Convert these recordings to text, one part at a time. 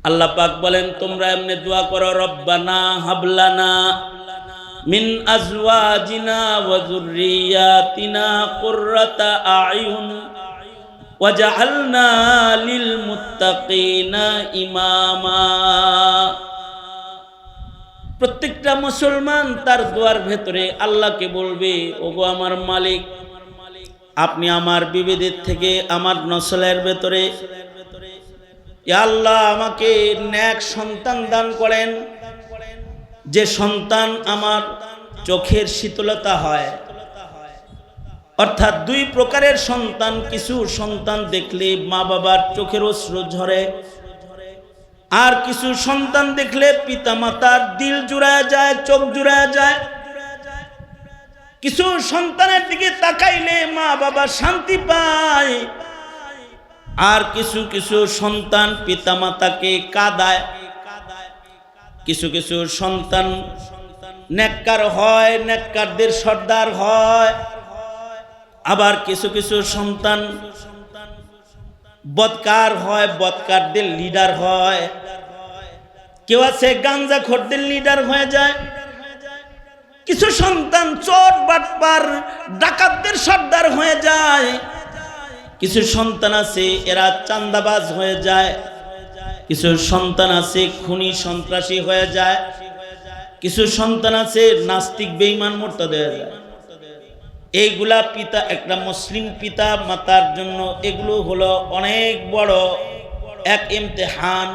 আল্লাহ পাক বলেন তোমরা এমনি দোয়া করো, রব্বানা হাবলানা মিন আজওয়াজিনা ওয়া যুররিয়াতিনা কুররাতা আয়ুন ওয়াজআলনা লিল মুত্তাকিনা ইমামা। প্রত্যেকটা মুসলমান তার দোয়ার ভেতরে আল্লাহকে বলবে, ওগো আমার মালিক, আপনি আমার বিবিদের থেকে আমার নসলের ভেতরে ইয়া আল্লাহ আমাকে নেক সন্তান দান করেন, যে সন্তান আমার চোখের শীতলতা হয়। অর্থাৎ দুই প্রকারের সন্তান, কিছু সন্তান দেখলে মা বাবার চোখের অশ্রু ঝরে, আর কিছু সন্তান দেখলে পিতা মাতার দিল জুড়ায় যায়, চোখ জুড়ায় যায়। কিছু সন্তানের দিকে তাকাইলে মা বাবা শান্তি পায়, আর কিছু কিছু সন্তান পিতা মাতাকে কাঁদায়। কিছু কিছু সন্তান নেককার হয়, নেককারদের সর্দার হয়, আবার কিছু কিছু সন্তান বদকার হয়, বদকারদের লিডার হয়। কেউ আছে গাঞ্জাখোরদের লিডার হয়ে যায়। কিছু সন্তান চোর বাটপার ডাকাতদের সর্দার হয়ে যায়। কিছু সন্তান আছে এরা চাঁদাবাজ হয়ে যায়। কিছু সন্তান আছে খুনি সন্ত্রাসী হয়ে যায়। কিছু সন্তান আছে নাস্তিক বেঈমান মুরতাদ হয়ে যায়। এইগুলা পিতা, একটা মুসলিম পিতা মাতার জন্য এগুলো হলো অনেক বড় এক ইমতিহান।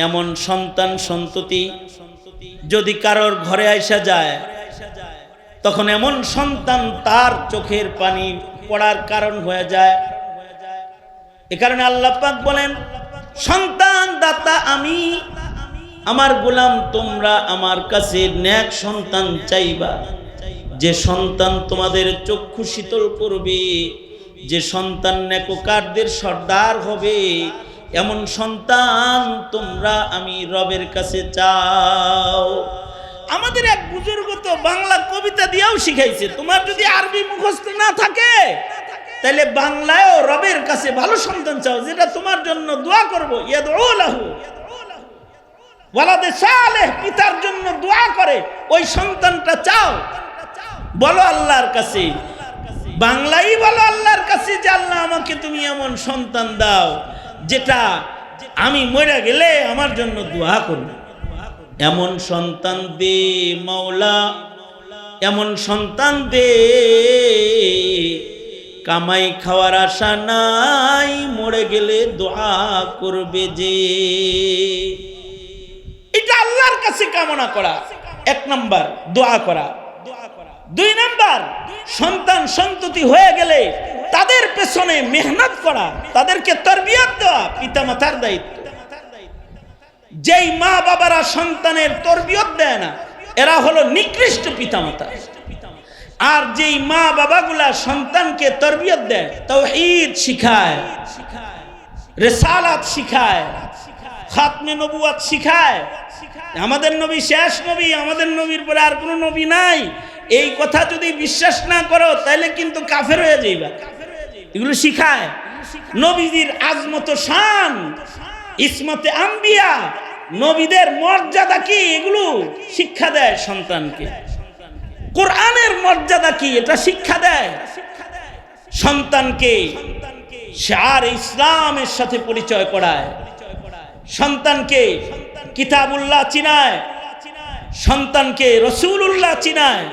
এমন সন্তান সন্ততি যদি কারোর ঘরে আইসা যায়, তখন এমন সন্তান তার চোখের পানি পড়ার কারণ হয়ে যায়। এ কারণে আল্লাহ পাক বলেন, সন্তান দাতা আমি, আমার গোলাম তোমরা আমার কাছে নেক সন্তান চাইবা, যে সন্তান তোমাদের চক্ষু শীতল করবে, যে সন্তান নেককারদের সর্দার হবে, এমন সন্তান তোমরা আমি রবের কাছে চাও। আমাদের এক বুজুর্গ তো বাংলা কবিতা দিয়েও শিখাইছে, তোমার যদি আরবি মুখস্থ না থাকে তাহলে বাংলায়ও রবের কাছে ভালো সন্তান চাও, যেটা তোমার জন্য দোয়া করবো। ইয়াদউ লাহু ওয়ালাদে সালেহ, পিতার জন্য দোয়া করে ওই সন্তানটা চাও। বলো আল্লাহর কাছে, বাংলাই বলো আল্লাহর কাছে যে আল্লাহ আমাকে তুমি এমন সন্তান দাও যেটা আমি মরে গেলে আমার জন্য দোয়া করবে। এমন সন্তান দে মাওলা, এমন সন্তান দে, কামাই খাওয়ার আশা নাই, মরে গেলে দোয়া করবে যে। এটা আল্লাহর কাছে কামনা করা, এক নাম্বার দোয়া করা। দুই নাম্বার, সন্তান সন্ততি হয়ে গেলে তাদের পেছনে মেহনত করা, তাদেরকে তরবিয়ত দেওয়া পিতা মাতার দায়িত্ব। যেই মা বাবারা সন্তানের তরবিয়ত দেয় না, এরা হলো নিকৃষ্ট পিতামাতা। আর যেই মা বাবাগুলা সন্তানকে তরবিয়ত দেয়, তাওহীদ শিখায়, রিসালাত শিখায়, খাতমে নবুয়ত শিখায়, আমাদের নবী শেষ নবী, আমাদের নবীর পরে আর কোনো নবী নাই, এই কথা যদি বিশ্বাস না করো তাহলে কিন্তু কাফের হয়ে যাইবা। এগুলো শিখায়। নবীদের আজমত শান, ইসমতে আম্বিয়া, নবীদের মর্যাদা কি, এগুলো শিক্ষা দেয় সন্তানকে। কোরআনের মর্যাদা কি, এটা শিক্ষা দেয় সন্তানকে। শার ইসলামের সাথে পরিচয় করায় সন্তানকে, কিতাবুল্লাহ চিনায় সন্তানকে, রসুলুল্লাহ চিনায়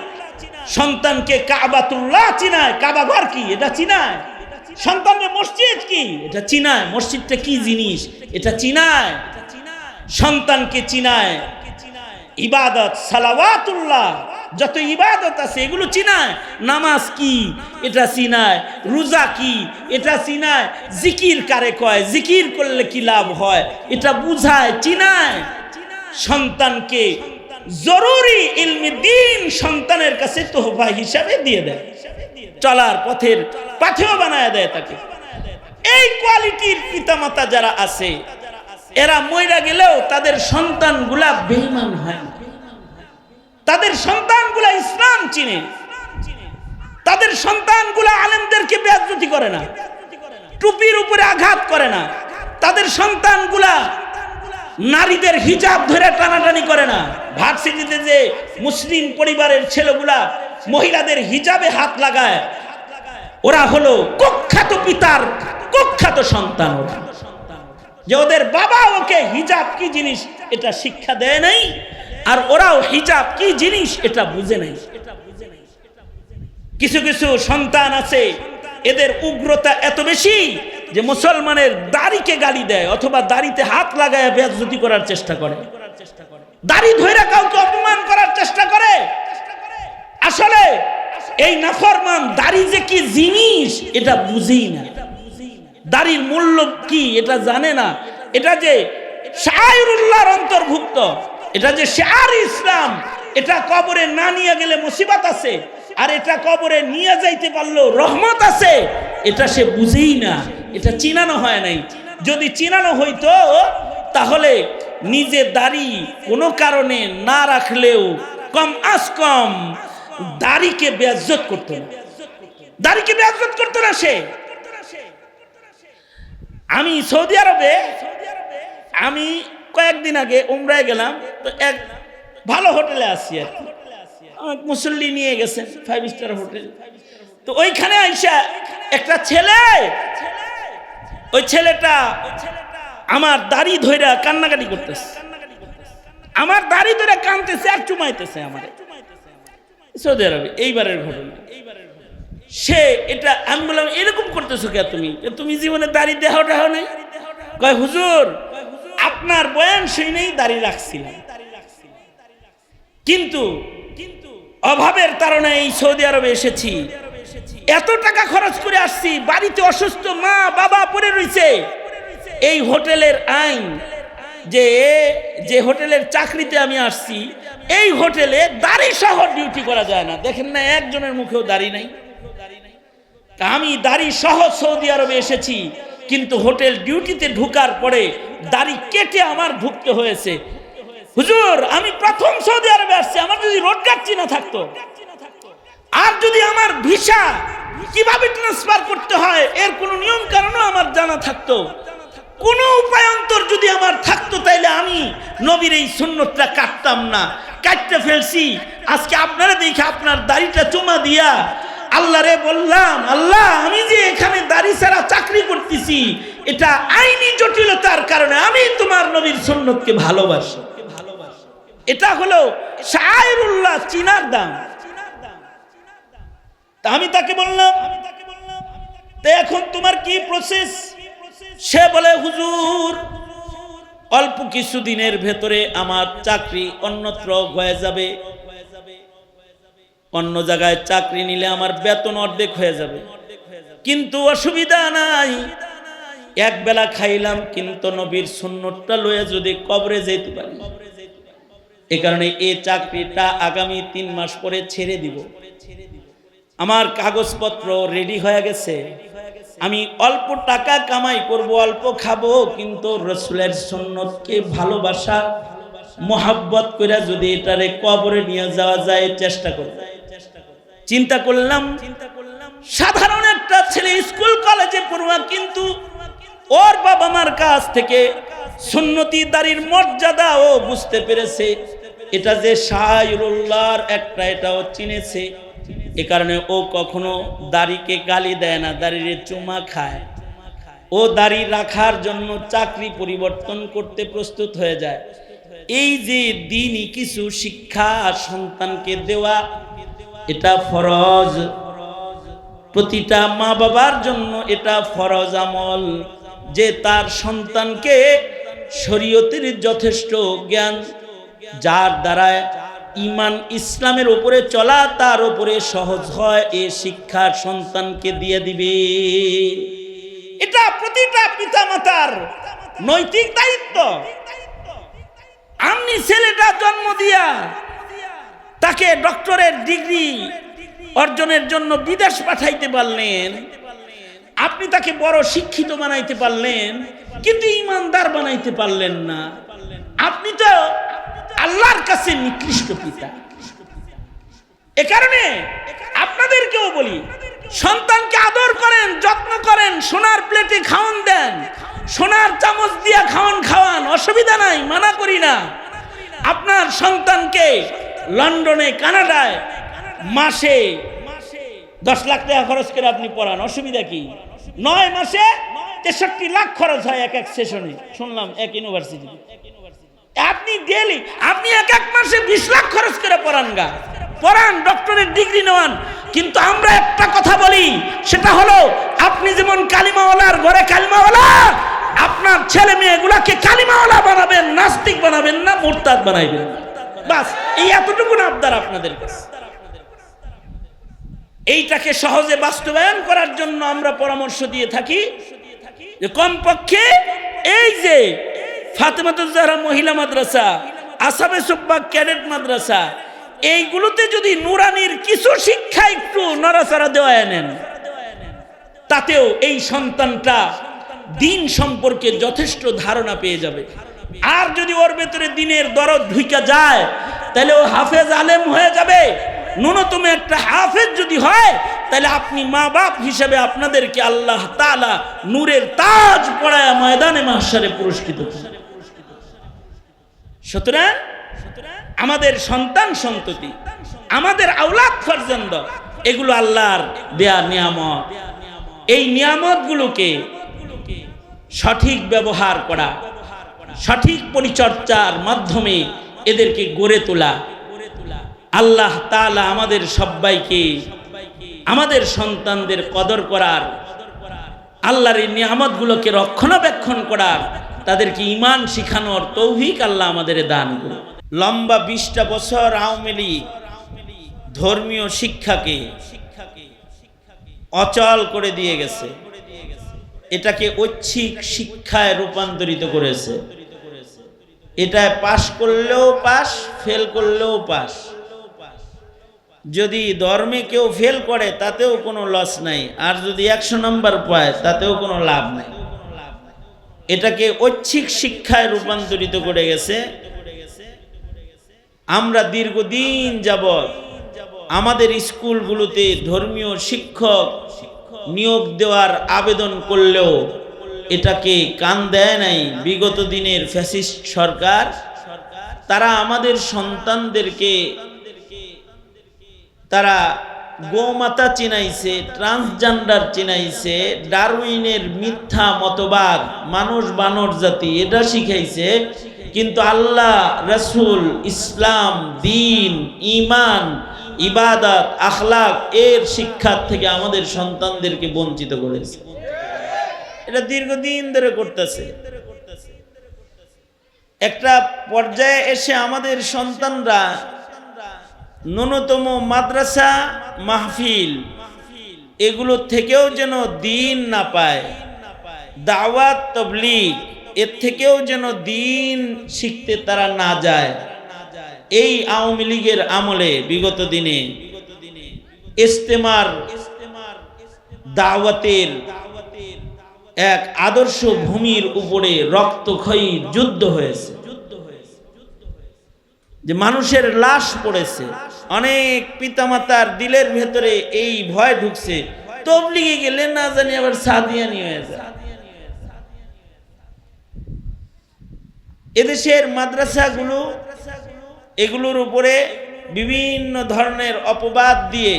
সন্তানকে, কাবাতুল্লাহ চিনায়, কাবা ঘর কি এটা চিনায় সন্তানের, মসজিদ কি এটা চিনায়, মসজিদটা কি জিনিস এটা চিনায়, সন্তানকে চিনায় ইবাদত, সালাওয়াতুল্লাহ, যত ইবাদত আছে এগুলো চিনায়, নামাজ কি এটা চিনায়, রোজা কি এটা চিনায়, জিকির কারে কয়, জিকির করলে কি লাভ হয় এটা বুঝায়, চিনায়। সন্তানকে জরুরি ইলমি দ্বীন সন্তানের কাছে তোহফা হিসাবে দিয়ে দেয়, চলার পথের পাথেয় বানায় দেয় তাকে। এই কোয়ালিটির পিতামাতা যারা আছে, এরা মইরা গেলেও তাদের সন্তানগুলা বেঈমান হয় না, তাদের সন্তানগুলা ইসলাম চিনে, তাদের সন্তানগুলা আলেমদেরকে বেইজ্জতি করে না, টুপির উপরে আঘাত করে না, তাদের সন্তানগুলা নারীদের হিজাব ধরে টানাটানি করে না। ভার্সিটিতে যে মুসলিম পরিবারের ছেলেগুলা মহিলাদের হিজাবে হাত লাগায়, ওরা হলো কুখ্যাত পিতার কুখ্যাত সন্তান। যে ওদের বাবা ওকে হিজাব কি জিনিস এটা শিক্ষা দেয় নাই, আর ওরাও হিজাব কি জিনিস এটা বুঝে নাই। কিছু কিছু সন্তান আছে, এদের উগ্রতা এত বেশি যে মুসলমানের দাড়িকে গালি দেয় অথবা দাড়িতে হাত লাগায় বেয়াজ্জতি করার চেষ্টা করে, দাড়ি ধরে কাউকে অপমান করার চেষ্টা করে। আসলে এই নাফরমান দাড়ি যে কি জিনিস এটা বুঝেই না, দাড়ির মূল্য কি এটা জানে না। এটা যে শায়রুল্লাহর অন্তর্ভুক্ত, এটা যে শায়র ইসলাম, এটা কবরে না নিয়ে গেলে মুসিবত আছে, আর এটা কবরে নিয়ে যাইতে পারলেও রহমত আছে, এটা সে বুঝেই না, এটা চিনানো হয় নাই। যদি চিনানো হইতো তাহলে নিজে দাড়ি কোনো কারণে না রাখলেও কম আজ কম দাড়িকে বেয়াজ্জত করতো না, দাড়িকে বেয়াজ্জত করতো না সে। আমি সৌদি আরবে আমি কয়েকদিন আগে উমরায় গেলাম, তো এক ভালো হোটেলে আসছি আর কি, মুসল্লি নিয়ে গেছেন 5 স্টার হোটেল। তো ওইখানে আইসা একটা ছেলে, ওই ছেলেটা আমার দাড়ি ধইরা কান্নাকাটি করতেছে, আমার দাড়ি ধরে কাঁদতেছে আর চুমাইতেছে আমার। সৌদি আরবে এইবারের ঘটনা। সে এটা আমি বললাম এরকম করতেছো কে তুমি, তুমি জীবনে দাড়ি দেহ নাই? কয় হুজুর আপনার বয়ান শুনেই দাড়ি রাখছিলাম, কিন্তু অভাবের কারণে এই সৌদি আরবে এসেছি, এত টাকা খরচ করে আসছি, বাড়িতে অসুস্থ মা বাবা পড়ে রয়েছে। এই হোটেলের আইন যে হোটেলের চাকরিতে আমি আসছি, এই হোটেলে দাড়ি সহ ডিউটি করা যায় না। দেখেন না একজনের মুখেও দাড়ি নাই। আমি দাড়ি সহ সৌদি আরবে এসেছি, কিন্তু হোটেল ডিউটিতে ঢুকার পরে দাড়ি কেটে আমার ঢুকতে হয়েছে। হুজুর আমি প্রথম সৌদি আরবে আসছি, আমার যদি রোড কার্ড চিনা থাকতো, আর যদি আমার ভিসা কিভাবে ট্রান্সফার করতে হয় এর কোনো নিয়ম কারণও আমার জানা থাকতো, কোনো উপায়ান্তর যদি আমার থাকতো, তাইলে আমি নবীর এই সুন্নতটা কাটতাম না। কাটতে ফেলছি। আজকে আপনারা দেখে আপনার দাড়িটা চুমা দিয়া আল্লাহ রে বললাম, আল্লাহ আমি যে এখানে দাড়ি ছাড়া চাকরি করতেছি, এটা আইনি জটিলতার কারণে আমি তোমার নবীর সুন্নতকে ভালোবাসি। এটা হলো শায়রুল্লাহ চিনার দাম। তা আমি তাকে বললাম, তো এখন তোমার কি প্রসেস? সে বলে হুজুর অল্প কিছুদিনের ভেতরে আমার চাকরি অন্যত্র হয়ে যাবে, অন্য জায়গায় চাকরি নিলে আমার বেতন অর্ধেক হয়ে যাবে, কিন্তু অসুবিধা নাই, এক বেলা খাইলাম, কিন্তু নবীর সুন্নতটা লয়ে যদি কবরে যেতে পারি, এই কারণে এই চাকরিটা আগামী 3 মাস পরে ছেড়ে দিব। আমার কাগজপত্র রেডি হয়ে গেছে, আমি অল্প টাকা কামাই করব, অল্প খাবো, কিন্তু রাসূলের সুন্নতকে ভালোবাসা মোহাব্বত করে যদি এটারে কবরে নিয়ে যাওয়া যায় চেষ্টা করব। চিন্তা করলাম সাধারণ একটা ছেলে স্কুল কলেজে পড়ুয়া, কিন্তু ওর বাবা মার কাছ থেকে সুন্নতি দাড়ির মর্যাদা ও বুঝতে পেরেছে, এটা যে শায়রুল্লাহর একটা এটাও চিনেছে। এ কারণে ও কখনো দাড়িকে গালি দেয় না, দাড়ির চুমা খায়। ও দাড়ি রাখার জন্য চাকরি পরিবর্তন করতে প্রস্তুত হয়ে যায়। এই যে দ্বীনি কিছু শিক্ষা সন্তানকে দেওয়া, এটা ফরজ, প্রতিটা মা বাবার জন্য এটা ফরজ আমল, যে তার সন্তানকে শরীয়তের যথেষ্ট জ্ঞান, যার দ্বারা ঈমান ইসলামের উপরে চলা তার উপরে সহজ হয়, এই শিক্ষা সন্তানকে দিয়ে দিবে। এটা প্রতিটা পিতামাতার নৈতিক দায়িত্ব। আপনি ছেলেটা জন্ম দিয়া তাকে ডক্টরের ডিগ্রি অর্জনের জন্য বিদেশ পাঠাইতে পারলেন, আপনি তাকে বড় শিক্ষিত বানাইতে পারলেন, কিন্তু ইমানদার বানাইতে পারলেন না। আপনি তো আল্লাহর কাছে নিকৃষ্ট পিতা। এ কারণে আপনাদেরকেও বলি, সন্তানকে আদর করেন, যত্ন করেন, সোনার প্লেটে খাওয়ান দেন, সোনার চামচ দিয়া খাওয়ান, অসুবিধা নাই, মানা করি না। আপনার সন্তানকে লন্ডনে, কানাডায় মাসে 10 লাখ টাকা খরচ করে আপনি পড়ান, অসুবিধা কি? 9 মাসে 63 লাখ খরচ হয় এক সেশনে, শুনলাম এক ইউনিভার্সিটিতে। আপনি এক মাসে 20 লাখ খরচ করে পড়ান, ডক্টরের ডিগ্রি নেওয়ান। কিন্তু আমরা একটা কথা বলি, সেটা হলো আপনি যেমন কালিমাওয়ালার ঘরে কালিমাওয়ালা, আপনার ছেলে মেয়েগুলাকে কালিমাওয়ালা বানাবেন, নাস্তিক বানাবেন না, মুরতাদ বানাইবেন। বাস এই এতটুকু আবদার আপনাদের কাছে। এইটাকে সহজে বাস্তবায়ন করার জন্য আমরা পরামর্শ দিয়ে থাকি যে কমপক্ষে এই যে ফাতেমাতুজ জাহরা মহিলা মাদ্রাসা, আসাবে সুব্বা ক্যাডেট মাদ্রাসা, এইগুলোতে যদি নুরানির কিছু শিক্ষা একটু নড়াচড়া দেওয়া নেন, তাতেও এই সন্তানটা দিন সম্পর্কে যথেষ্ট ধারণা পেয়ে যাবে। আর যদি ওর ভেতরে দিনের দরদ ঢুইকা যায়, তাহলে ও হাফেজ আলেম হয়ে যাবে। ন্যূনতম একটা হাফেজ যদি হয়, তাহলে আপনি মা বাপ হিসেবে আপনাদেরকে আল্লাহ তাআলা নূরের তাজ পরায়া ময়দানে মাহশারে পুরস্কৃত করবেন। সুতরাং আমাদের সন্তান সন্ততি, আমাদের আওলাদ ফরজন্দ, এগুলো আল্লাহর দেয়া নিয়ামত। এই নিয়ামতগুলোকে সঠিক ব্যবহার করা, সঠিক পরিচর্যার মাধ্যমে এদেরকে গড়ে তোলা, আল্লাহ তাআলা আমাদের সবাইকে আমাদের সন্তানদের কদর করার, আল্লাহর এই নিয়ামতগুলোকে রক্ষণাবেক্ষণ করার, তাদেরকে ঈমান শিখানোর তৌফিক আল্লাহ আমাদের দান করুন। লম্বা 20টা বছর আওয়ামী লীগ ধর্মীয় শিক্ষাকে অচল করে দিয়ে গেছে, এটাকে ঐচ্ছিক শিক্ষায় রূপান্তরিত করেছে। এটা পাশ করলেও পাশ, ফেল করলেও পাশ। যদি ধর্মে কেউ ফেল করে তাতেও কোনো লস নাই, আর যদি 100 নম্বর পায় তাতেও কোনো লাভ নাই। এটাকে ঐচ্ছিক শিক্ষায় রূপান্তরিত করে গেছে। আমরা দীর্ঘদিন যাবৎ আমাদের স্কুলগুলোতে ধর্মীয় শিক্ষক নিয়োগ দেওয়ার আবেদন করলেও এটাকে কান দেয় নাই বিগত দিনের ফ্যাসিস্ট সরকার। তারা আমাদের সন্তানদেরকে তারা গোমাতা চিনাইছে, ট্রান্সজেন্ডার চিনাইছে, ডারউইনের মিথ্যা মতবাদ, মানুষ বানর জাতি, এটা শিখাইছে। কিন্তু আল্লাহ, রাসূল, ইসলাম, দ্বীন, ঈমান, ইবাদত, আখলাক এর শিক্ষা থেকে আমাদের সন্তানদেরকে বঞ্চিত করেছে। এটা দীর্ঘদিন ধরে করতেছে। একটা পর্যায়ে এসে আমাদের সন্তানরা ন্যূনতম মাদ্রাসা, মাহফিল এগুলো থেকেও যেন দিন না পায়, দাওয়াত, তাবলীগ এর থেকেও যেন দিন শিখতে তারা না যায়। এই আওয়ামী লীগের আমলে বিগত দিনে ইস্তেমার দাওয়াতের এক আদর্শ ভূমির উপরে রক্তক্ষয়ী যুদ্ধ হয়েছে, যে মানুষের লাশ পড়েছে। অনেক পিতামাতার দিলের ভেতরে এই ভয় ঢুকছে, তাবলীগে গেলে না জানি আবার সাদিয়ানি হয়ে যায়। এদেশের মাদ্রাসাগুলো এগুলোর উপরে বিভিন্ন ধরনের অপবাদ দিয়ে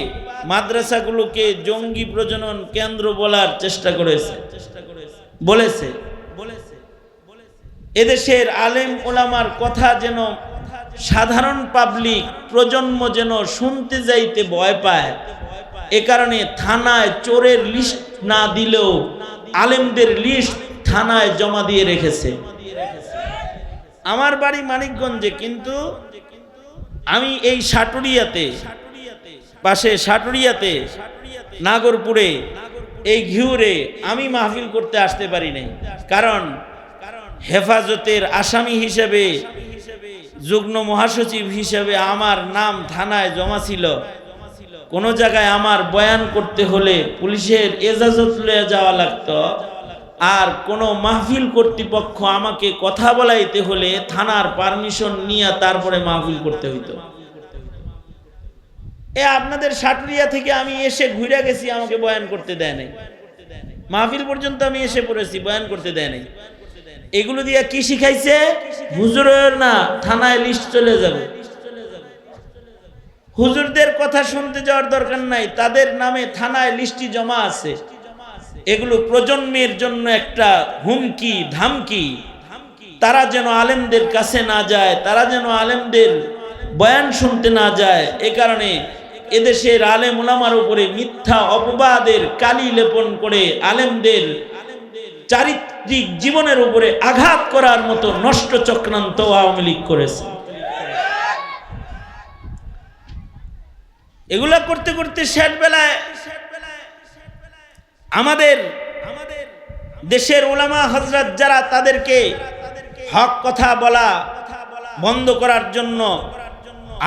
মাদ্রাসাগুলোকে জঙ্গি প্রজনন কেন্দ্র বলার চেষ্টা বলেছে। এদেশের আলেম ওলামার কথা যেন সাধারণ পাবলিক প্রজন্ম যেন শুনতে যাইতে ভয় পায়। এ কারণে থানায় চোরের লিস্ট না দিলেও আলেমদের লিস্ট থানায় জমা দিয়ে রেখেছে। আমার বাড়ি মানিকগঞ্জে, কিন্তু আমি এই সাটুরিয়াতে, পাশে সাটুরিয়াতে, নাগরপুরে, এই ঘিউরে আমি মাহফিল করতে আসতে পারি নাই। কারণ হেফাজতের আসামি হিসেবে, যুগ্ম মহাসচিব হিসেবে আমার নাম থানায় জমা ছিল। কোনো জায়গায় আমার বয়ান করতে হলে পুলিশের এজাজত লয়ে যাওয়া লাগতো, আর কোনো মাহফিল কর্তৃপক্ষ আমাকে কথা বলাইতে হলে থানার পারমিশন নিয়ে তারপরে মাহফিল করতে হইতো। আপনাদের সাটুরিয়া থেকে আমি এসে ঘুরে গেছি, আমাকে বয়ান করতে দেয় নাই। মাহফিল পর্যন্ত আমি এসে পড়েছি, বয়ান করতে দেয় নাই। এগুলো দিয়ে কি শিখাইছে? হুজুরের না, থানায় লিস্ট চলে যাবে। হুজুরদের কথা শুনতে যাওয়ার দরকার নাই, তাদের নামে থানায় লিস্টি জমা আছে। এগুলো প্রজন্মের জন্য একটা হুমকি ধামকি। তারা যেন আলেমদের কাছে না যায়, তারা যেন আলেমদের বয়ান শুনতে না যায়। এ কারণে এদেশের আলেম উলামার উপরে মিথ্যা অপবাদের কালি লেপন করে আলেমদের চারিত্রিক জীবনের উপরে আঘাত করার মতো নষ্ট চক্রান্ত আওয়ামী লীগ করেছে। এগুলা করতে করতে শেষ বেলায় আমাদের দেশের উলামা হযরত যারা, তাদেরকে হক কথা বলা বন্ধ করার জন্য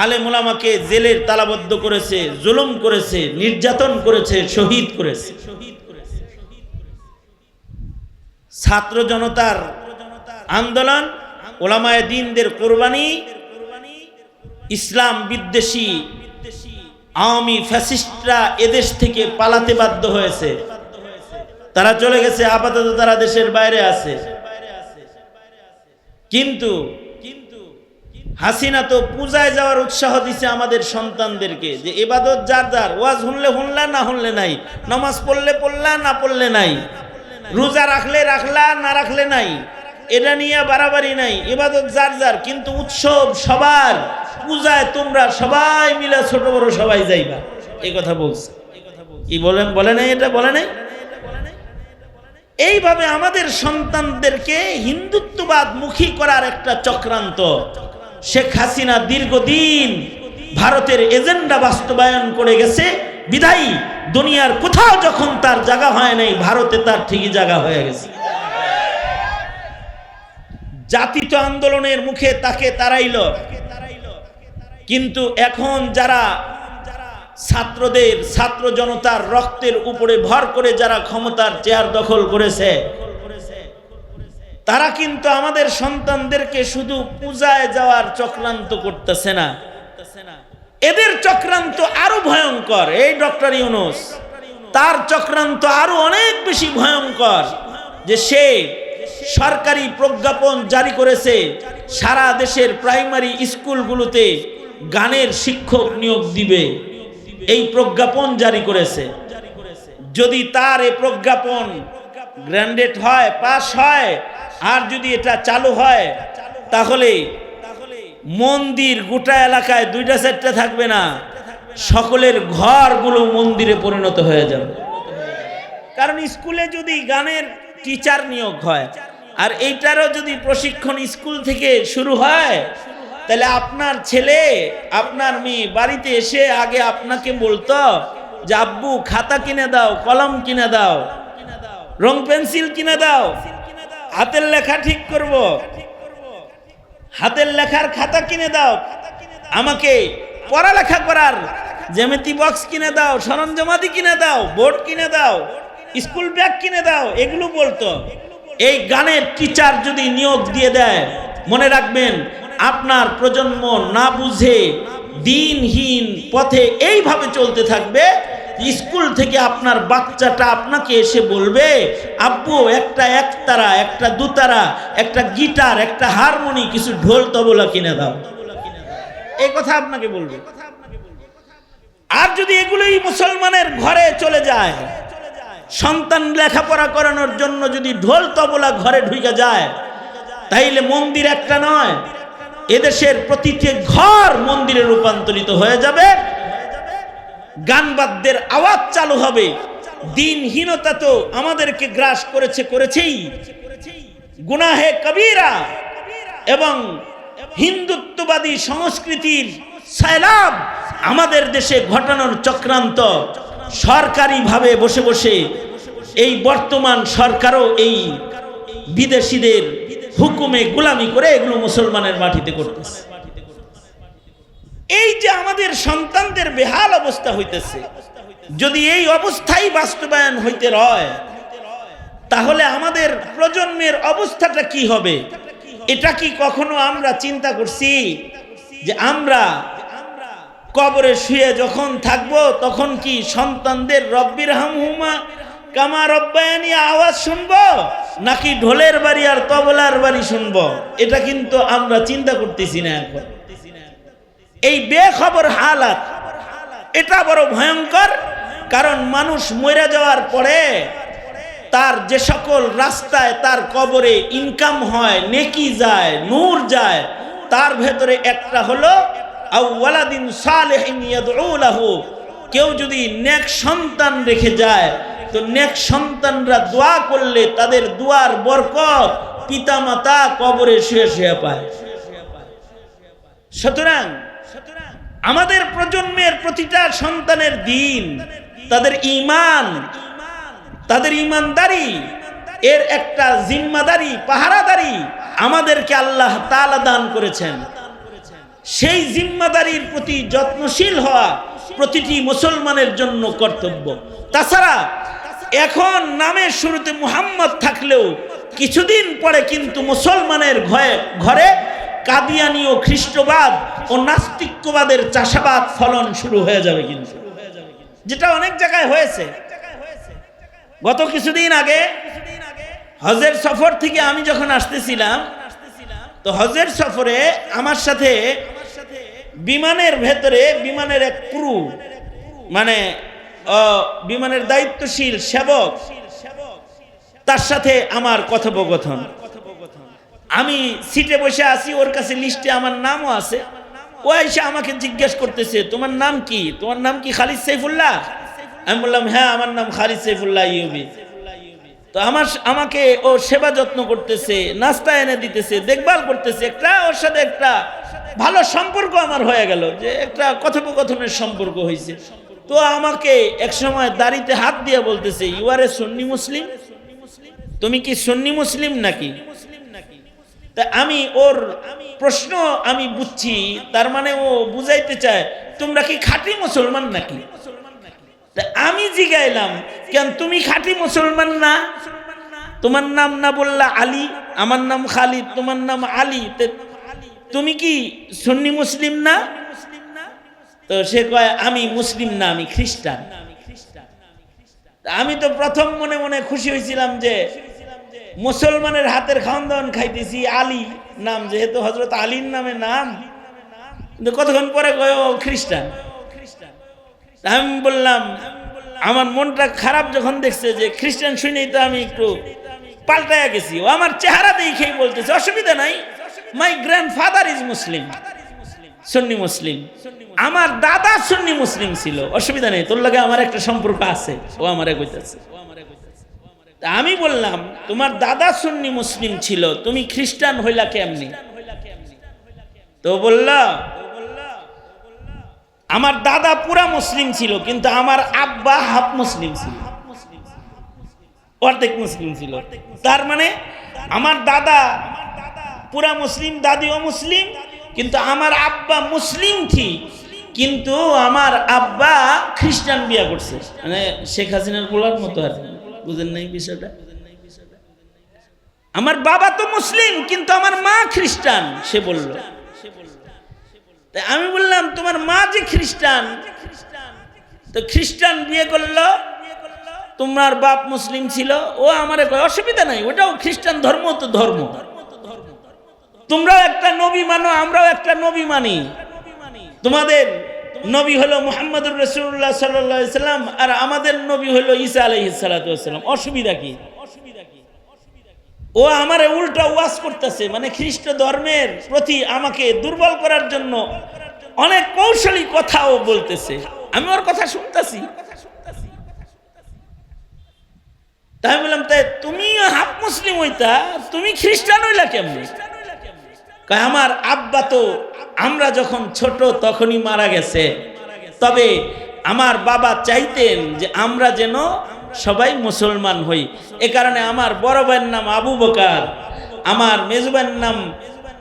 আলেম উলামাকে জেলের তালাবদ্ধ করেছে, জুলুম করেছে, নির্যাতন করেছে, শহীদ করেছে। ছাত্র জনতার আন্দোলন, উলামায়ে দ্বীনদের কুরবানি, ইসলাম বিদ্বেষী আওয়ামী ফ্যাসিস্টরা এদেশ থেকে পালাতে বাধ্য হয়েছে। তারা চলে গেছে, আপাতত তারা দেশের বাইরে আছে। কিন্তু হাসিনা তো পূজায় যাওয়ার উৎসাহ দিছে আমাদের সন্তানদেরকে, যে ইবাদত যার যার, ওয়াজ শুনলে শুনলা, না শুনলে নাই, নামাজ পড়লে পড়লা, না পড়লে নাই, রোজা রাখলে রাখলা, না রাখলে নাই, এটা নিয়ে বাড়াবাড়ি নাই, ইবাদত যার যার, কিন্তু উৎসব সবার, পূজায় তোমরা সবাই মিলে ছোট বড় সবাই যাইবা। এই কথা বলছে। কি বলেন? বলে নাই? এটা বলে নাই? এইভাবে আমাদের সন্তানদেরকে হিন্দুত্ববাদ মুখী করার একটা চক্রান্ত। শেখ হাসিনা দীর্ঘদিন ভারতের এজেন্ডা বাস্তবায়ন করে গেছে, বিধায়ী দুনিয়ার কোথাও যখন তার জায়গা হয় নাই, ভারতে তার ঠিকই জায়গা হয়ে গেছে। জাতীয় আন্দোলনের মুখে তাকে তাড়াইল, কিন্তু এখন যারা ছাত্রদের, ছাত্র জনতার রক্তের উপরে ভর করে যারা ক্ষমতার চেয়ার দখল করেছে, তারা কিন্তু আমাদের সন্তানদেরকে শুধু পূজায় যাওয়ার চক্রান্ত করতেছে না, এদের চক্রান্ত আরো ভয়ঙ্কর। এই ডক্টর ইউনূস, তার চক্রান্ত আরো অনেক বেশি ভয়ঙ্কর, যে সে সরকারি প্রজ্ঞাপন জারি করেছে সারা দেশের প্রাইমারি স্কুলগুলোতে গানের শিক্ষক নিয়োগ দিবে। এই প্রজ্ঞাপন জারি করেছে। যদি তার এই প্রজ্ঞাপন গ্র্যান্ডেড হয়, পাস হয়, আর যদি এটা চালু হয়, তাহলে মন্দির গোটা এলাকায় 2-4টা থাকবে না, সকলের ঘরগুলো মন্দিরে পরিণত হয়ে যাবে। কারণ স্কুলে যদি গানের টিচার নিয়োগ হয়, আর এইটারও যদি প্রশিক্ষণ স্কুল থেকে শুরু হয়, তাহলে আপনার ছেলে, আপনার মেয়ে বাড়িতে এসে আগে আপনাকে বলতো যে আব্বু খাতা কিনে দাও, কলম কিনে দাও, রং পেন্সিল কিনে দাও, হাতের লেখা ঠিক করব, হাতের লেখার খাতা কিনে দাও, আমাকে পড়ালেখা করার জ্যামিতি বক্স কিনে দাও, সরঞ্জামাদি কিনে দাও, বোর্ড কিনে দাও, স্কুল ব্যাগ কিনে দাও, এগুলো বলতো। এই গানের টিচার যদি নিয়োগ দিয়ে দেয়, মনে রাখবেন আপনার প্রজন্ম না বুঝে দিনহীন পথে এইভাবে চলতে থাকবে। স্কুল থেকে আপনার বাচ্চাটা আপনাকে এসে বলবে, আব্বু একটা একতারা, একটা দুতারা, একটা গিটার, একটা হারমোনি, কিছু ঢোল তবলা কিনে দাও। এই কথা আপনাকে বলবে। আর যদি এগুলোই মুসলমানের ঘরে চলে যায়, সন্তান লেখাপড়া করানোর জন্য যদি ঢোল তবলা ঘরে ঢুকে যায়, তাইলে মন্দির একটা নয়, এদেশের প্রতিটি ঘর মন্দিরে রূপান্তরিত হয়ে যাবে। গানবাদ্যের আওয়াজ চালু হবে। দিনহীনতা তো আমাদেরকে গ্রাস করেছেই। গুনাহে কবিরা এবং হিন্দুত্ববাদী সংস্কৃতির সায়লাব আমাদের দেশে ঘটানোর চক্রান্ত সরকারিভাবে বসে বসে এই বর্তমান সরকারও এই বিদেশিদের হুকুমে গোলামি করে এগুলো মুসলমানের মাটিতে করতেছে। এই যে আমাদের সন্তানদের বেহাল অবস্থা হইতেছে, যদি এই অবস্থাই বাস্তবায়ন হইতে রয়, তাহলে আমাদের প্রজন্মের অবস্থাটা কি হবে? এটা কি কখনো আমরা চিন্তা করছি যে আমরা কবরে শুয়ে যখন থাকবো, তখন কি সন্তানদের রব্বির হামহুমা কামা রব্বায়ানি আওয়াজ শুনবো নাকি ঢোলের বাড়ি আর তবলার বাড়ি শুনবো, এটা কিন্তু আমরা চিন্তা করতেছি না এখন। এই বেখবর হালাত, এটা বড় ভয়ঙ্কর। কারণ মানুষ মরে যাওয়ার পরে তার যে সকল রাস্তায় তার কবরে ইনকাম হয়, নেকি যায়, নূর যায়, তার ভেতরে একটা হলো আওয়ালাদিন সালেহিন ইয়াদউ লাহু। কেউ যদি নেক সন্তান রেখে যায় তো নেক সন্তানরা দোয়া করলে তাদের দোয়ার বরকত পিতামাতা কবরে শুয়ে শুয়ে পায়। সুতরাং আমাদের প্রজন্মের প্রতিটা সন্তানের দিন, তাদের ঈমান, তাদের ঈমানদারি, এর একটা জিম্মাদারি, পাহারাদারি আমাদেরকে আল্লাহ তাআলা দান করেছেন। সেই জিম্মাদারির প্রতি যত্নশীল হওয়া প্রতিটি মুসলমানের জন্য কর্তব্য। তাছাড়া এখন নামের শুরুতে মুহাম্মদ থাকলেও কিছুদিন পরে কিন্তু মুসলমানের ঘরে কাদিয়ানি ও খ্রিস্টবাদ ও নাস্তিক্যবাদের চাষাবাদ ফলন শুরু হয়ে যাবে, কিন্তু যেটা অনেক জায়গায় হয়েছে। গত কিছুদিন আগে হজের সফর থেকে আমি যখন আসতেছিলাম, তো হজের সফরে আমার সাথে বিমানের ভেতরে বিমানের এক ক্রু, মানে বিমানের দায়িত্বশীল সেবক, তার সাথে আমার কথোপকথন। আমি সিটে বসে আছি, ওর কাছে লিস্টে আমার নামও আছে। ও এসে আমাকে জিজ্ঞেস করতেছে, তোমার নাম কি? তোমার নাম কি খালিদ সাইফুল্লাহ? আমি বললাম, হ্যাঁ আমার নাম খালিদ সাইফুল্লাহ আইয়ুবী। তো আমাকে ও সেবা যত্ন করতেছে, নাস্তা এনে দিতেছে, দেখভাল করতেছে। একটা ওর সাথে একটা ভালো সম্পর্ক আমার হয়ে গেল, যে একটা কথোপকথনের সম্পর্ক হয়েছে। তো আমাকে এক সময় দাড়িতে হাত দিয়ে বলতেছে, ইউ আর এ সুন্নি মুসলিম, তুমি কি সুন্নি মুসলিম নাকি? তা আমি ওর প্রশ্ন আমি বুঝছি, তার মানে ও বুঝাইতে চায় তোমরা কি খাঁটি মুসলমান নাকি? তা আমি জিগাইলাম, কেন তুমি খাঁটি মুসলমান না? তোমার নাম না বললা আলী, আমার নাম খালিদ, তোমার নাম আলী, তুমি কি সুন্নি মুসলিম না? তো সে কয় আমি মুসলিম না, আমি খ্রিস্টান। আমি তো প্রথম মনে মনে খুশি হয়েছিলাম যে মুসলমানের হাতের খাওয়ান খাইতেছি, আলী নাম, যেহেতু হযরত আলীর নামে নাম। কিন্তু কতক্ষণ পরে কয় ও খ্রিস্টান। আমি বললাম, আমার মনটা খারাপ যখন দেখছে যে খ্রিস্টান শুনেই, তো আমি একটু পাল্টায়া গেছি। ও আমার চেহারা দেখেই বলতেছে, অসুবিধা নাই, মাই গ্র্যান্ডফাদার ইজ মুসলিম, সুন্নি মুসলিম, আমার দাদা সুন্নি মুসলিম ছিল, অসুবিধা নেই, তোর লাগে আমার একটা সম্পর্ক আছে। ও আমারে কইতাছে। আমি বললাম, তোমার দাদা সুন্নি মুসলিম ছিল, তুমি খ্রিস্টান হইলা কেমনি? তো বললা, আমার দাদা পুরা মুসলিম ছিল, কিন্তু আমার আব্বা হাফ মুসলিম ছিল, অর্ধেক মুসলিম ছিল। তার মানে আমার দাদা পুরা মুসলিম, দাদিও মুসলিম, কিন্তু আমার আব্বা মুসলিম ঠিক, কিন্তু আমার আব্বা খ্রিস্টান বিয়া করছে, মানে শেখ হাসিনার বলার মতো। আর বুঝেন নাই বিষয়টা? আমার বাবা তো মুসলিম, কিন্তু আমার মা খ্রিস্টান, সে বলল। আমি বললাম, তোমার মা যে খ্রিস্টান, তো খ্রিস্টান বিয়ে করলো, তোমার বাপ মুসলিম ছিল। ও আমারে কয়, অসুবিধা নাই, ওটাও খ্রিস্টান ধর্ম, তো ধর্ম। তোমরাও একটা নবী মানো, আমরাও একটা নবী মানি। তোমাদের নবী হলো মুহাম্মদুর রাসূলুল্লাহ সাল্লাল্লাহু আলাইহি সাল্লাম, আর আমাদের নবী হলো ঈসা আলাইহিস সালাতু ওয়াস সালাম। অসুবিধা কি? ও আমারে উল্টা ওয়াজ করতেছে, মানে খ্রিস্ট ধর্মের প্রতি আমাকে দুর্বল করার জন্য অনেক কৌশলী কথাও বলতেছে। আমি ওর কথা শুনতেছি। তাই বললাম, তাই তুমি হাফ মুসলিম হইতা, তুমি খ্রিস্টান হইলা কেমন? আমার আব্বা তো আমরা যখন ছোট তখনই মারা গেছে, তবে আমার বাবা চাইতেন যে আমরা যেন সবাই মুসলমান হই। এ কারণে আমার বড় ভাইয়ের নাম আবু বকর, আমার মেজো ভাইয়ের নাম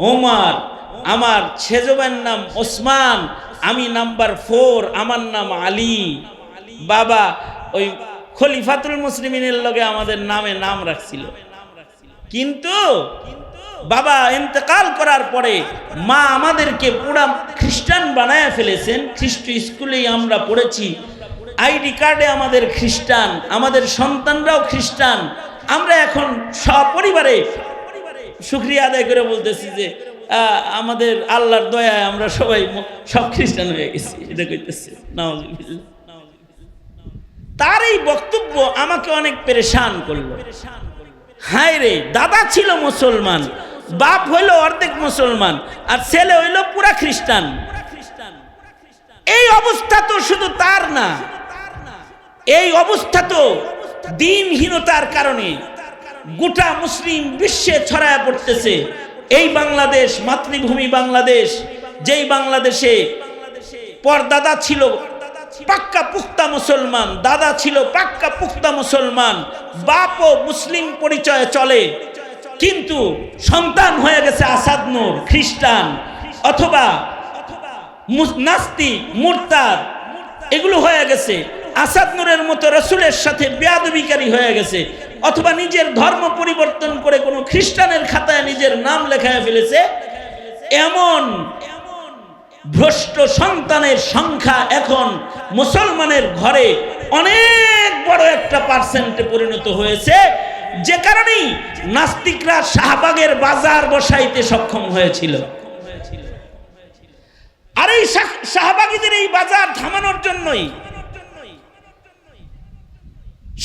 ওমর, আমার সেজো ভাইয়ের নাম ওসমান, আমি নাম্বার 4, আমার নাম আলী। বাবা ওই খলিফাতুল মুসলিমিনের লগে আমাদের নামে নাম রাখছিল। কিন্তু বাবা ইন্তেকাল করার পরে মা আমাদেরকে পুরা খ্রিস্টান বানায় ফেলেছেন। খ্রিস্ট স্কুলেই আমরা পড়েছি, আইডি কার্ডে আমাদের খ্রিস্টান, আমাদের সন্তানরাও খ্রিস্টান। আমরা এখন সপরিবারে শুকরিয়া আদায় করে বলতেছি যে আমাদের আল্লাহর দয়ায় আমরা সবাই সব খ্রিস্টান হয়ে গেছি, এটা কইতেছে। নাউজুবিল্লাহ। তার এই বক্তব্য আমাকে অনেক পেরেশান করলো। হায় রে, দাদা ছিল মুসলমান, বাপ হইল অর্ধেক মুসলমান, আর ছেলে হইল পুরা খ্রিস্টান। এই অবস্থা তো শুধু তার না, এই অবস্থা তো দিনহীনতার কারণে গোটা মুসলিম বিশ্বে ছড়ায় পড়তেছে। এই বাংলাদেশ, মাতৃভূমি বাংলাদেশ, যেই বাংলাদেশে পরদাদা ছিল পাক্কা পুক্তা মুসলমান, দাদা ছিল পাক্কা পুক্তা মুসলমান, বাপও মুসলিম পরিচয়ে চলে, কিন্তু সন্তান হয়ে গেছে আসাদ নূর খ্রিস্টান, অথবা নাস্তিক, মুরতাদ, এগুলো হয়ে গেছে। আসাদ নূরের মতো রাসূলের সাথে বেয়াদবিকারী হয়ে গেছে, অথবা নিজের ধর্ম পরিবর্তন করে কোনো খ্রিস্টানের খাতায় নিজের নাম লেখায় ফেলেছে। এমন ভ্রষ্ট সন্তানের সংখ্যা এখন মুসলমানের ঘরে অনেক বড় একটা পার্সেন্টে পরিণত হয়েছে, যে কারণেই নাস্তিকরা শাহবাগের বাজার বসাইতে সক্ষম হয়েছিল। আর এই শাহবাগীদের এই বাজার থামানোর জন্যই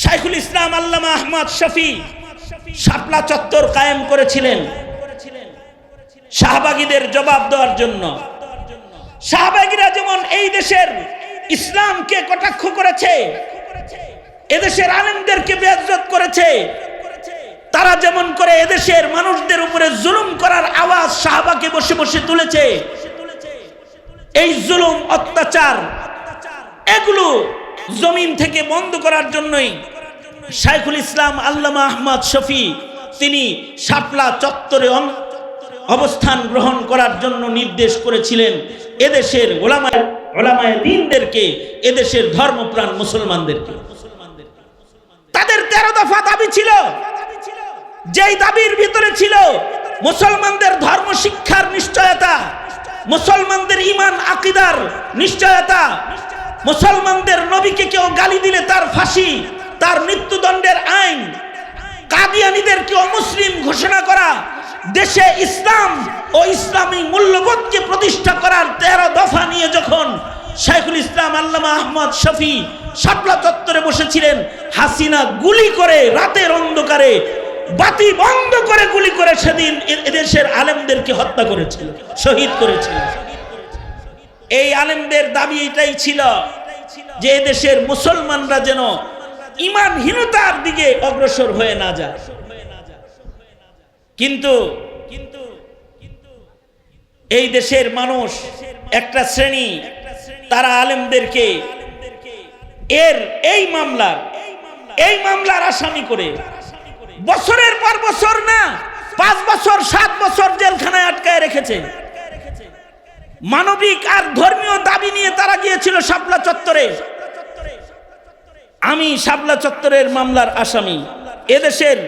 শাইখুল ইসলাম আল্লামা আহমদ শফি শাপলা চত্বর কায়েম করেছিলেন শাহবাগীদের জবাব দেওয়ার জন্য। শাহবাগীরা যেমন এই দেশের ইসলামকে কটাক্ষ করেছে, এদেশের আলেমদেরকে বেইজ্জত করেছে, তারা যেমন করে এদেশের মানুষদের উপরে জুলুম করার আওয়াজ শাহবাগে বসে বসে তুলেছে। এই জুলুম, অত্যাচার, এগুলো জমিন থেকে বন্ধ করার জন্যই শাইখুল ইসলাম আল্লামা আহমদ শফি তিনি শাপলা চত্বরে অবস্থান গ্রহণ করার জন্য নির্দেশ করেছিলেন এদেশের ওলামায়ে দ্বীনদেরকে, এদেশের ধর্মপ্রাণ মুসলমানদেরকে। তাদের 13 দফা দাবি ছিল, যেই দাবির ভিতরে ছিল মুসলমানদের ধর্ম শিক্ষার নিশ্চয়তা, মুসলমানদের ঈমান আকীদার নিশ্চয়তা, মুসলমানদের নবীকে কেউ গালি দিলে তার ফাঁসি, তার মৃত্যুদণ্ডের আইন, কাদিয়ানীদেরকে অমুসলিম ঘোষণা করা, দেশে ইসলাম ও ইসলামী মূল্যবোধকে প্রতিষ্ঠা করার 13 দফা নিয়ে যখন শাইখুল ইসলাম আল্লামা আহমদ শফি শাপলা চত্বরে বসেছিলেন, হাসিনা গুলি করে রাতের অন্ধকারে বাতি বন্ধ করে গুলি করে সেদিন এদেশের আলেমদেরকে হত্যা করেছিল, শহীদ করেছিল। এই আলেমদের দাবি এটাই ছিল যে এদেশের মুসলমানরা যেন ঈমানহীনতার দিকে অগ্রসর হয়ে না যায়। কিন্তু এই দেশের মানুষ একটা শ্রেণী, তারা আলেমদেরকে এই মামলার আসামি করে বছরের পর বছর না, 5 বছর 7 বছর জেলখানায় আটকায় রেখেছে। মানবিক আর ধর্মীয় দাবি নিয়ে তারা গিয়েছিল শাপলা চত্বরে। আমি শাপলা চত্বরের মামলার আসামি, এদেশের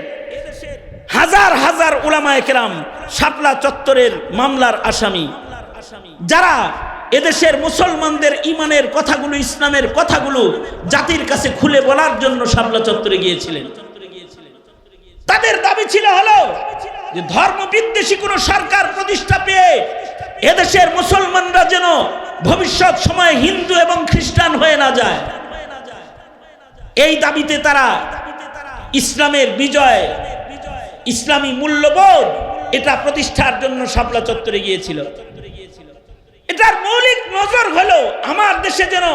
হাজার হাজার উলামায়ে কেরাম শাপলা চত্বরের মামলার আসামি, যারা এদেশের মুসলমানদের ঈমানের কথাগুলো, ইসলামের কথাগুলো জাতির কাছে খুলে বলার জন্য শাপলা চত্বরে গিয়েছিলেন। তাদের দাবি ছিল হলো যে ধর্ম বিদ্বেষী কোন সরকার প্রতিষ্ঠা পেয়ে এদেশের মুসলমানরা যেন ভবিষ্যৎ সময়ে হিন্দু এবং খ্রিস্টান হয়ে না যায়। এই দাবিতে তারা ইসলামের বিজয়, ইসলামী মূল্যবোধ এটা প্রতিষ্ঠার জন্য শাপলা চত্বরে গিয়েছিল। এটার মৌলিক নজর হলো আমার দেশে যেন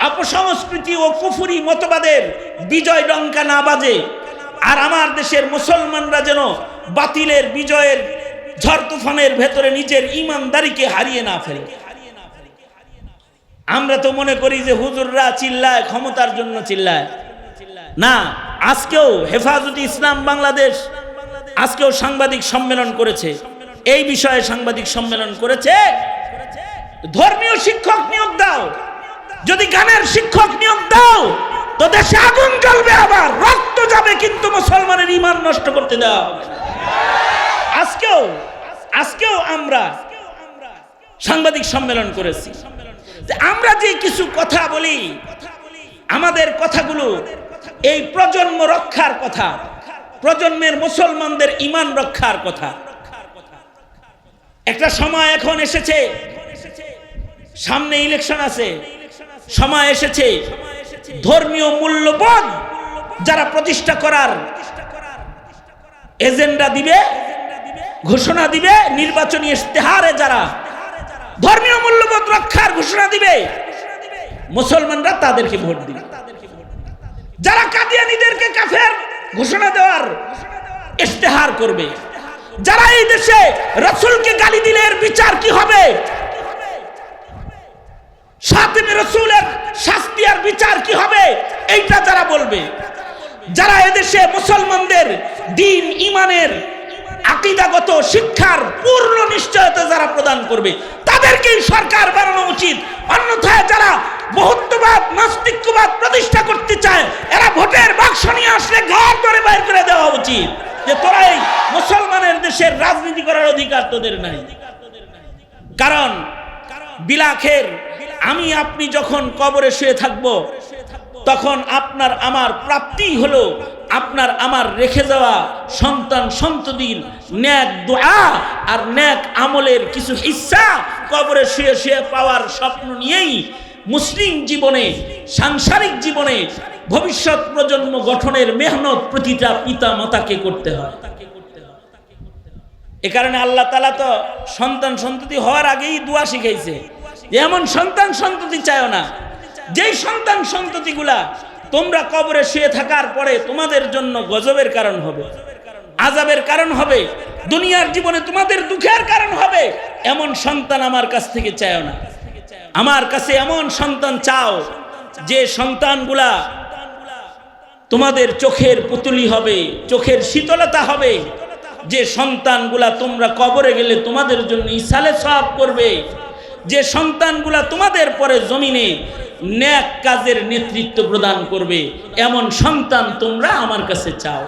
অপসংস্কৃতি ও কুফরি মতবাদের বিজয় ডঙ্কা না বাজে, আর আমার দেশের মুসলমানরা যেন বাতিলের বিজয়ের ঝড় তুফানের ভেতরে নিজের ঈমানদারিকে হারিয়ে না ফেলে। আমরা তো মনে করি যে হুজুররা চিল্লায় ক্ষমতার জন্য চিল্লায় না। আজকেও হেফাজতে ইসলাম বাংলাদেশ আজকেও সাংবাদিক সম্মেলন করেছে, এই বিষয়ে সাংবাদিক সম্মেলন করেছে। ধর্মীয় শিক্ষক নিয়োগ দাও, যদি গানের শিক্ষক নিয়োগ দাও তো দেশে আগুন জ্বলবে, আবার রক্ত যাবে, কিন্তু মুসলমানের ঈমান নষ্ট করতে দেওয়া হবে। আজকেও আমরা সাংবাদিক সম্মেলন করেছি। আমরা যে কিছু কথা বলি আমাদের কথাগুলো এই প্রজন্ম রক্ষার কথা, প্রজন্মের মুসলমানদের ঈমান রক্ষার কথা। একটা সময় এখন এসেছে, সামনে ইলেকশন আছে, সময় এসেছে ধর্মীয় মূল্যবোধ যারা প্রতিষ্ঠা করার এজেন্ডা দিবে, ঘোষণা দিবে, নির্বাচনী ইশতেহারে যারা ধর্মীয় মূল্যবোধ রক্ষার ঘোষণা দিবে, মুসলমানরা তাদেরকে ভোট দিবে। যারা কাদিয়ানীদেরকে কাফের ঘোষণা দেওয়ার ইশতেহার করবে, যারা এই দেশে রাসূলকে গালি দিলে এর বিচার কি হবে, শাতিমে রাসূলের শাস্তি আর বিচার কি হবে, এইটা যারা বলবে, যারা এদেশে মুসলমানদের দ্বীন ঈমানের আকীদাগত শিক্ষার পূর্ণ নিশ্চয়তা যারা প্রদান করবে, তাদেরকেই সরকার বানানো উচিত। অন্যথায় যারা বহুত্ববাদ, নাস্তিক্যবাদ প্রতিষ্ঠা করতে চায়, এরা ভোটের বাক্স নিয়ে আসলে ঘর ধরে বাইর করে দেওয়া উচিত, যে তোরা এই মুসলমানের দেশের রাজনীতি করার অধিকার তোদের নাই। কারণ বিলাখের আমি আপনি যখন কবরে শুয়ে থাকব, তখন আপনার আমার প্রাপ্তি হলো আপনার আমার রেখে যাওয়া সন্তান সন্ততির নেক দোয়া আর নেক আমলের কিছু হিস্সা কবরে শুয়ে শুয়ে পাওয়ার স্বপ্ন নিয়েই মুসলিম জীবনে, সাংসারিক জীবনে ভবিষ্যৎ প্রজন্ম গঠনের মেহনত প্রতিটা পিতা মাতাকে করতে হয়। এ কারণে আল্লাহ তাআলা তো সন্তান সন্ততি হওয়ার আগেই দোয়া শিখাইছে, যে এমন সন্তান সন্ততি চাইও না যেই সন্তান সন্ততিগুলা তোমরা কবরে শুয়ে থাকার পরে তোমাদের জন্য গজবের কারণ হবে, আযাবের কারণ হবে, দুনিয়ার জীবনে তোমাদের দুঃখের কারণ হবে। এমন সন্তান আমার কাছ থেকে চাইও না। আমার কাছে এমন সন্তান চাও যে সন্তানগুলা তোমাদের চোখের পুতুলি হবে, চোখের শীতলতা হবে, যে সন্তানগুলা তোমরা কবরে গেলে তোমাদের জন্য ইসালে সওয়াব করবে, যে সন্তানগুলা তোমাদের পরে জমিনে নেক কাজের নেতৃত্ব প্রদান করবে, এমন সন্তান তোমরা আমার কাছে চাও।